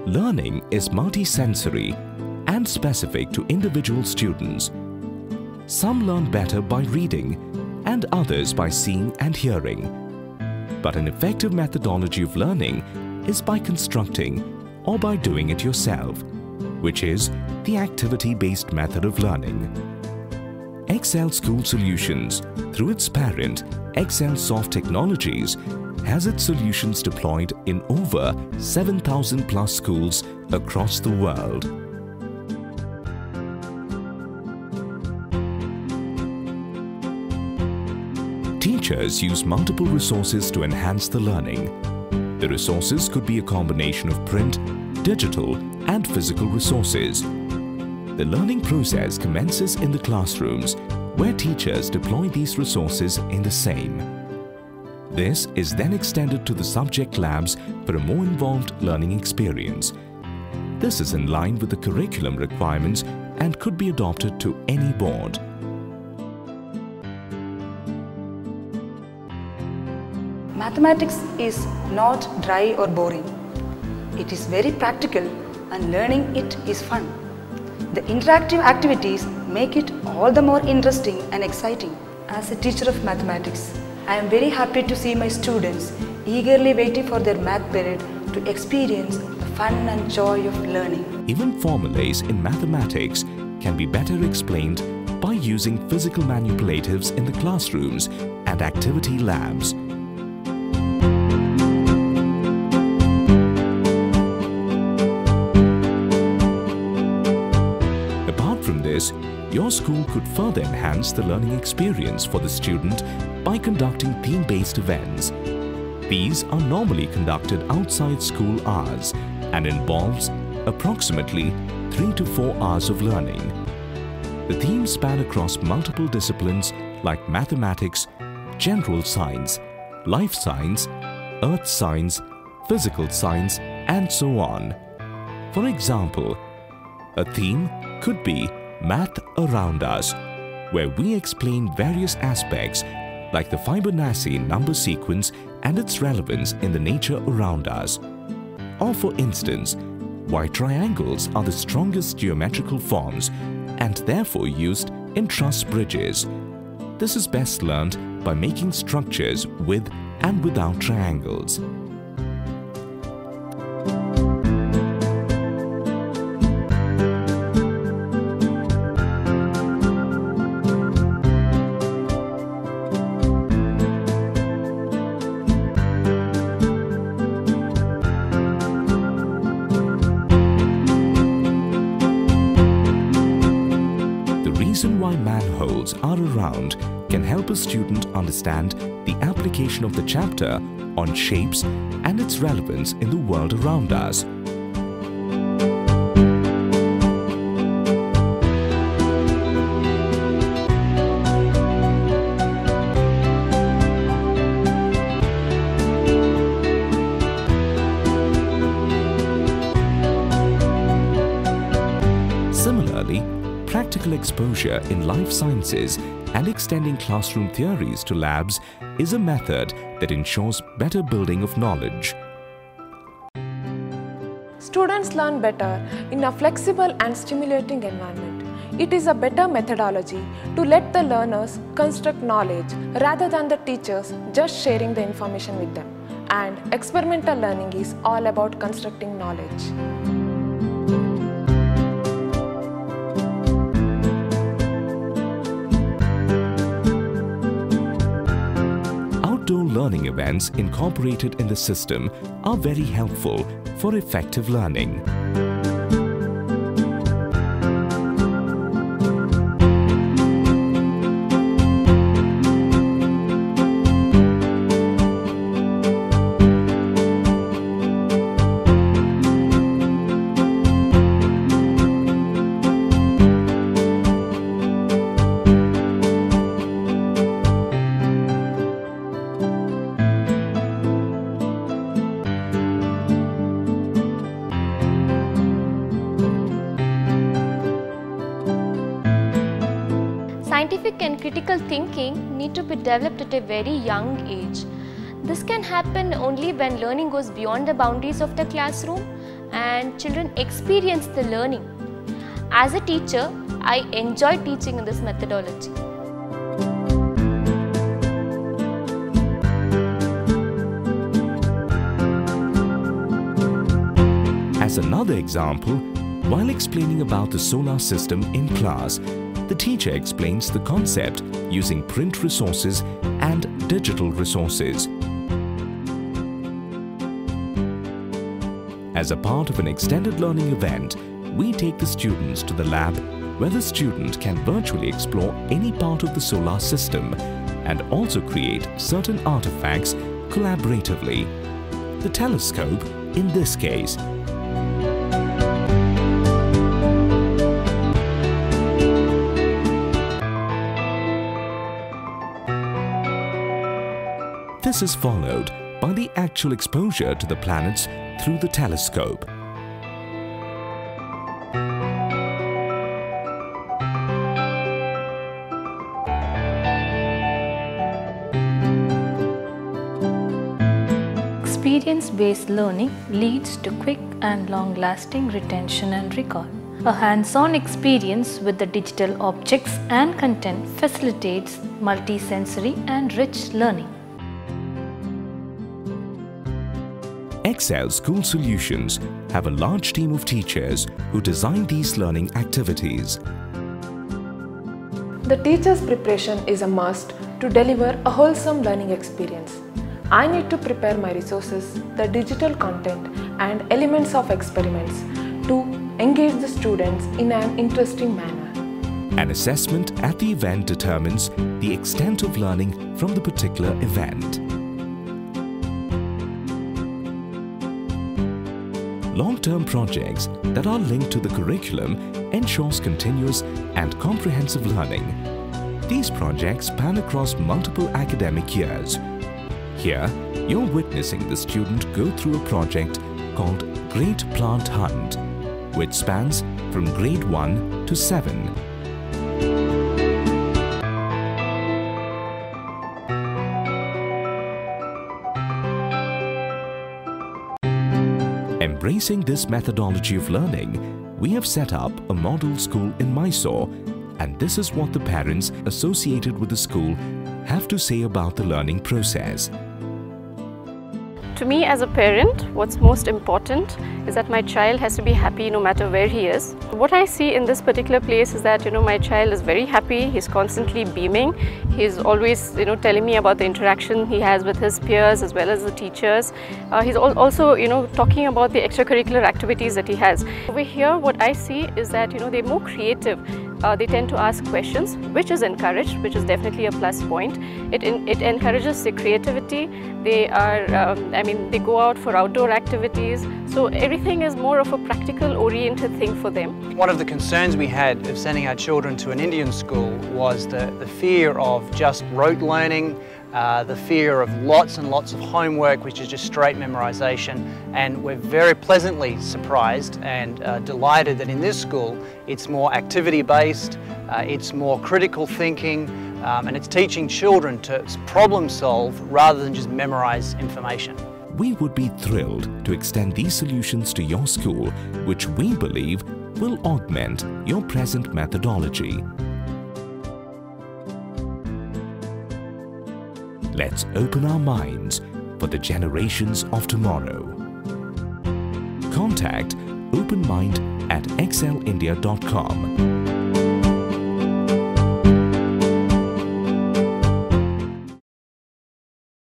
Learning is multisensory and specific to individual students. Some learn better by reading and others by seeing and hearing. But an effective methodology of learning is by constructing or by doing it yourself, which is the activity-based method of learning. Excelsoft Solutions, through its parent Excelsoft Technologies, has its solutions deployed in over 7,000 plus schools across the world. Teachers use multiple resources to enhance the learning. The resources could be a combination of print, digital, and physical resources. The learning process commences in the classrooms, where teachers deploy these resources in the same. This is then extended to the subject labs for a more involved learning experience. This is in line with the curriculum requirements and could be adopted to any board. Mathematics is not dry or boring. It is very practical and learning it is fun. The interactive activities make it all the more interesting and exciting. As a teacher of mathematics, I am very happy to see my students eagerly waiting for their math period to experience the fun and joy of learning. Even formulas in mathematics can be better explained by using physical manipulatives in the classrooms and activity labs. From this, your school could further enhance the learning experience for the student by conducting theme-based events. These are normally conducted outside school hours and involves approximately 3 to 4 hours of learning. The themes span across multiple disciplines like mathematics, general science, life science, earth science, physical science, and so on. For example, a theme could be Math Around Us, where we explain various aspects like the Fibonacci number sequence and its relevance in the nature around us. Or for instance, why triangles are the strongest geometrical forms and therefore used in truss bridges. This is best learned by making structures with and without triangles. The reason why manholes are around can help a student understand the application of the chapter on shapes and its relevance in the world around us. Similarly, practical exposure in life sciences and extending classroom theories to labs is a method that ensures better building of knowledge. Students learn better in a flexible and stimulating environment. It is a better methodology to let the learners construct knowledge rather than the teachers just sharing the information with them. And experimental learning is all about constructing knowledge. Outdoor learning events incorporated in the system are very helpful for effective learning. Scientific and critical thinking need to be developed at a very young age. This can happen only when learning goes beyond the boundaries of the classroom and children experience the learning. As a teacher, I enjoy teaching in this methodology. As another example, while explaining about the solar system in class, the teacher explains the concept using print resources and digital resources. As a part of an extended learning event, we take the students to the lab where the student can virtually explore any part of the solar system and also create certain artifacts collaboratively. The telescope in this case. This is followed by the actual exposure to the planets through the telescope. Experience-based learning leads to quick and long-lasting retention and recall. A hands-on experience with the digital objects and content facilitates multisensory and rich learning. Excel School Solutions have a large team of teachers who design these learning activities. The teacher's preparation is a must to deliver a wholesome learning experience. I need to prepare my resources, the digital content and elements of experiments to engage the students in an interesting manner. An assessment at the event determines the extent of learning from the particular event. Long-term projects that are linked to the curriculum ensures continuous and comprehensive learning. These projects span across multiple academic years. Here, you're witnessing the student go through a project called Great Plant Hunt, which spans from grade 1 to 7. Embracing this methodology of learning, we have set up a model school in Mysore, and this is what the parents associated with the school have to say about the learning process. To me as a parent, what's most important is that my child has to be happy no matter where he is. What I see in this particular place is that, my child is very happy, he's constantly beaming, he's always, telling me about the interaction he has with his peers as well as the teachers. He's also, talking about the extracurricular activities that he has. Over here, what I see is that, they're more creative. They tend to ask questions, which is encouraged, which is definitely a plus point. It encourages their creativity. They are, they go out for outdoor activities. So everything is more of a practical oriented thing for them. One of the concerns we had of sending our children to an Indian school was the fear of just rote learning, the fear of lots and lots of homework, which is just straight memorization. And we're very pleasantly surprised and delighted that in this school it's more activity-based, it's more critical thinking, and it's teaching children to problem solve rather than just memorize information. We would be thrilled to extend these solutions to your school, which we believe will augment your present methodology. Let's open our minds for the generations of tomorrow. Contact openmind@excelindia.com.